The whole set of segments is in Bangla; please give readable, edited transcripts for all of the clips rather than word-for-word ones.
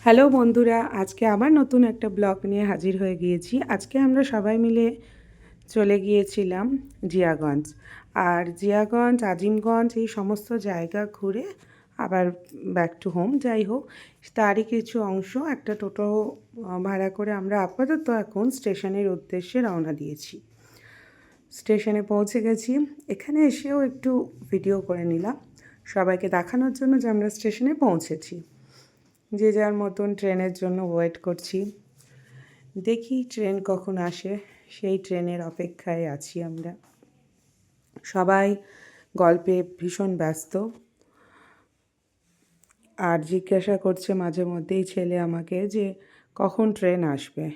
হ্যালো বন্ধুরা, আজকে আবার নতুন একটা ব্লগ নিয়ে হাজির হয়ে গিয়েছি। আজকে আমরা সবাই মিলে চলে গিয়েছিলাম জিয়াগঞ্জ। আর জিয়াগঞ্জ, আজিমগঞ্জ এই সমস্ত জায়গা ঘুরে আবার ব্যাক টু হোম। যাই হোক, তারই কিছু অংশ একটা টোটো ভাড়া করে আমরা আপাতত এখন স্টেশনের উদ্দেশ্যে রওনা দিয়েছি। স্টেশনে পৌঁছে গেছি। এখানে এসেও একটু ভিডিও করে নিলাম সবাইকে দেখানোর জন্য যে আমরা স্টেশনে পৌঁছেছি। যে যার মতন ট্রেনের জন্য ওয়েট করছি। দেখি ট্রেন কখন আসে, সেই ট্রেনের অপেক্ষায় আছি আমরা। সবাই গল্পে ভীষণ ব্যস্ত। আর জিজ্ঞাসা করছে মাঝে মধ্যেই ছেলে আমাকে যে কখন ট্রেন আসবে।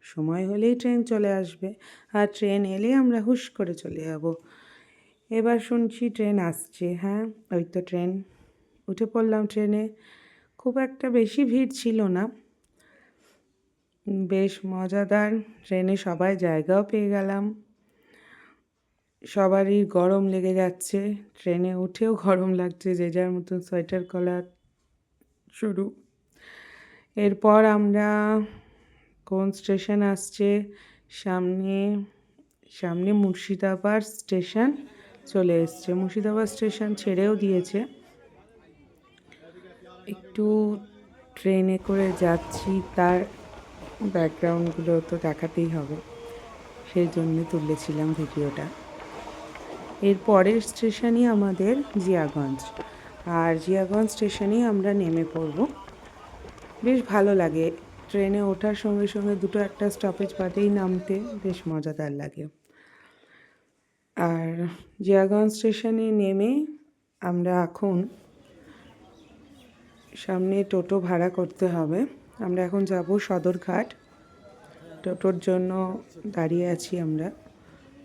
সময় হলেই ট্রেন চলে আসবে, আর ট্রেন এলে আমরা হুশ করে চলে যাব। এবার শুনছি ট্রেন আসছে। হ্যাঁ, ওই তো ট্রেন। উঠে পড়লাম ট্রেনে। খুব একটা বেশি ভিড় ছিল না, বেশ মজাদার। ট্রেনে সবাই জায়গাও পেয়ে গেলাম। সবারই গরম লেগে যাচ্ছে, ট্রেনে উঠেও গরম লাগছে, যে যার মতন সোয়েটার কলার শুরু। এরপর আমরা কোন স্টেশন আসছে, সামনে সামনে মুর্শিদাবাদ স্টেশন চলে এসছে। মুর্শিদাবাদ স্টেশন ছেড়েও দিয়েছে। একটু ট্রেনে করে যাচ্ছি, তার ব্যাকগ্রাউন্ডগুলো তো দেখাতেই হবে, সেই জন্যে তুলেছিলাম ভিডিওটা। এর পরের স্টেশনই আমাদের জিয়াগঞ্জ, আর জিয়াগঞ্জ স্টেশনেই আমরা নেমে পড়ব। বেশ ভালো লাগে ট্রেনে ওঠার সঙ্গে সঙ্গে দুটো একটা স্টপেজ বাদেই নামতে, বেশ মজাদার লাগে। আর জিয়াগঞ্জ স্টেশনে নেমে আমরা এখন সামনে টোটো ভাড়া করতে হবে। আমরা এখন যাব সদরঘাট। টোটোর জন্য দাঁড়িয়ে আছি আমরা।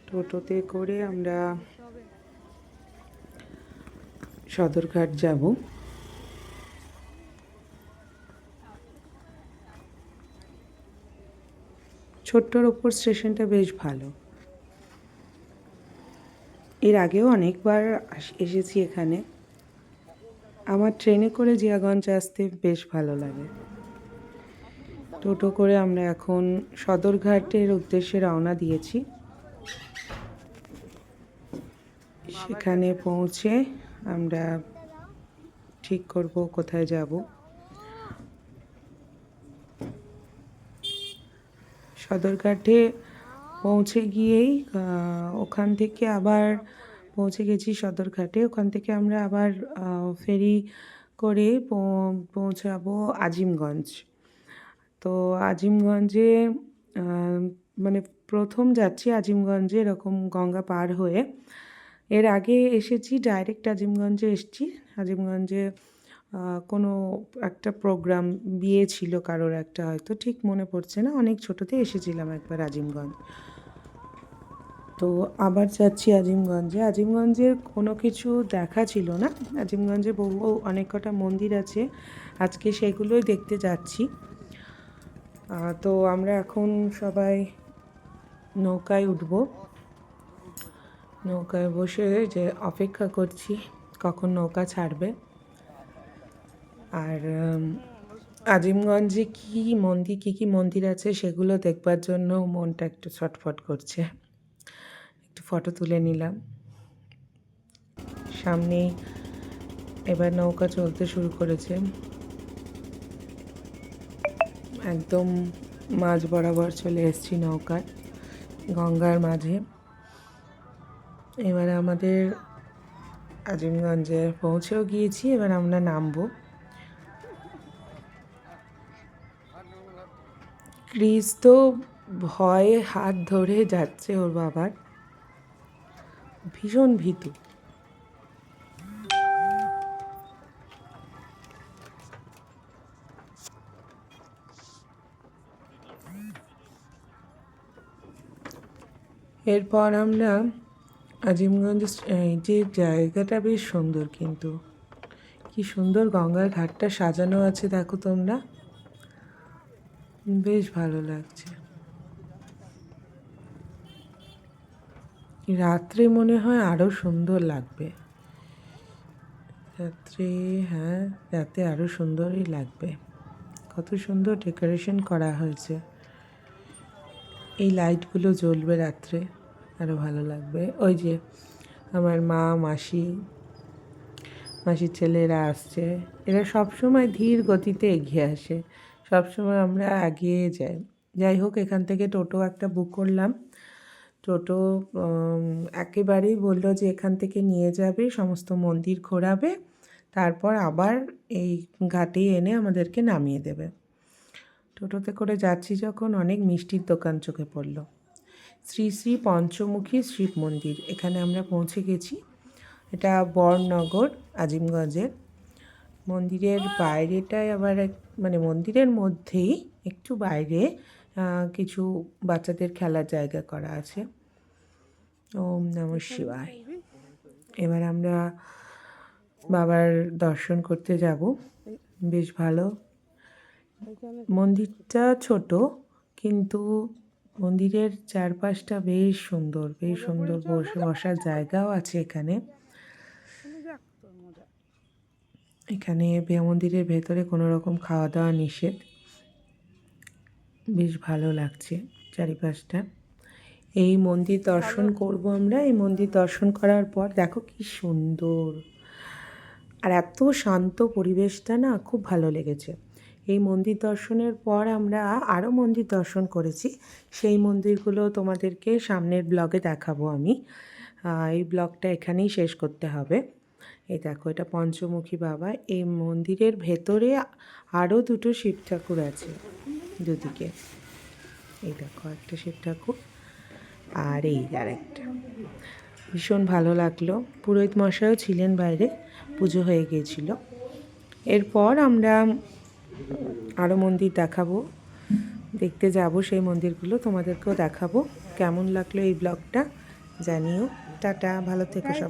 টোটোতে করে আমরা সদরঘাট যাব। ছোট্টর ওপর স্টেশনটা বেশ ভালো। এর আগেও অনেকবার এসেছি এখানে। আমার ট্রেনে করে জিয়াগঞ্জ আসতে বেশ ভালো লাগে। টোটো করে আমরা এখন সদরঘাটের উদ্দেশ্যে রওনা দিয়েছি। সেখানে পৌঁছে আমরা ঠিক করব কোথায় যাব। সদরঘাটে পৌঁছে গিয়েই ওখান থেকে আবার পৌঁছে গেছি সদরঘাটে। ওখান থেকে আমরা আবার ফেরি করে পৌঁছাবো আজিমগঞ্জ। তো আজিমগঞ্জে মানে প্রথম যাচ্ছি আজিমগঞ্জে, এরকম গঙ্গা পার হয়ে। এর আগে এসেছি, ডাইরেক্ট আজিমগঞ্জে এসেছি। আজিমগঞ্জে কোনো একটা প্রোগ্রাম, বিয়ে ছিল কারোর একটা, হয়তো ঠিক মনে পড়ছে না। অনেক ছোটোতে এসেছিলাম একবার আজিমগঞ্জ। তো আবার যাচ্ছি আজিমগঞ্জে। আজিমগঞ্জের কোনো কিছু দেখা ছিল না। আজিমগঞ্জে অনেক কটা মন্দির আছে, আজকে সেগুলোই দেখতে যাচ্ছি। তো আমরা এখন সবাই নৌকায় উঠব। নৌকায় বসে যে অপেক্ষা করছি কখন নৌকা ছাড়বে। আর আজিমগঞ্জে কী কী মন্দির আছে সেগুলো দেখবার জন্য মনটা একটু ছটফট করছে। একটু ফটো তুলে নিলাম। সামনেই এবার নৌকা চলতে শুরু করেছে, একদম মাঝ বরাবর চলে এসেছি নৌকায়, গঙ্গার মাঝে। এবার আমাদের আজিমগঞ্জে পৌঁছেও গিয়েছি, এবার আমরা নামবো। ক্রিস তো ভয়ে হাত ধরে যাচ্ছে ওর বাবার, ভীষণ ভীতু। এরপর আমরা আজিমগঞ্জ, এই যে জায়গাটা বেশ সুন্দর, কিন্তু কি সুন্দর গঙ্গার ঘাটটা সাজানো আছে দেখো তোমরা, বেশ ভালো লাগছে। রাত্রে মনে হয় আরও সুন্দর লাগবে। রাত্রে, হ্যাঁ, রাতে আরও সুন্দরই লাগবে। কত সুন্দর ডেকোরেশন করা হয়েছে। এই লাইটগুলো জ্বলবে রাত্রে, আরও ভালো লাগবে। ওই যে আমার মা, মাসির ছেলেরা আসছে। এরা সবসময় ধীর গতিতে এগিয়ে আসে, সবসময় আমরা এগিয়ে যাই। যাই হোক, এখান থেকে টোটো একটা বুক করলাম। টোটো একেবারেই বললো যে এখান থেকে নিয়ে যাবে, সমস্ত মন্দির ঘোরাবে, তারপর আবার এই ঘাটে এনে আমাদেরকে নামিয়ে দেবে। টোটোতে করে যাচ্ছি যখন অনেক মিষ্টির দোকান চোখে পড়ল। শ্রী শ্রী পঞ্চমুখী শিব মন্দির, এখানে আমরা পৌঁছে গেছি। এটা বরনগর, আজিমগঞ্জের। মন্দিরের বাইরেটায় আবার মানে মন্দিরের মধ্যেই একটু বাইরে কিছু বাচ্চাদের খেলার জায়গা করা আছে। ওম নমঃ শিবায়। এবার আমরা বাবার দর্শন করতে যাব। বেশ ভালো মন্দিরটা, ছোট, কিন্তু মন্দিরের চারপাশটা বেশ সুন্দর, বসার জায়গাও আছে এখানে। এখানে মন্দিরের ভেতরে কোনো রকম খাওয়া দাওয়া নিষেধ। বেশ ভালো লাগছে চারিপাশটা। এই মন্দির দর্শন করব আমরা। এই মন্দির দর্শন করার পর দেখো কি সুন্দর, আর এত শান্ত পরিবেশটা না, খুব ভালো লেগেছে। এই মন্দির দর্শনের পর আমরা আরও মন্দির দর্শন করেছি। সেই মন্দিরগুলো তোমাদেরকে সামনের ব্লগে দেখাবো আমি। এই ব্লগটা এখানেই শেষ করতে হবে। এই দেখো, এটা পঞ্চমুখী বাবা। এই মন্দিরের ভেতরে আরও দুটো শিব ঠাকুর আছে দুদিকে। এই দেখো, একটা শিব ঠাকুর, আর এই আরেকটা। ভীষণ ভালো লাগলো। পুরোহিত মশাইও ছিলেন বাইরে, পুজো হয়ে গিয়েছিল। এরপর আমরা আরও মন্দির দেখাবো, দেখতে যাব সেই মন্দিরগুলো, তোমাদেরকেও দেখাবো। কেমন লাগলো এই ব্লগটা জানিও। টাটা, ভালো থেকো সব।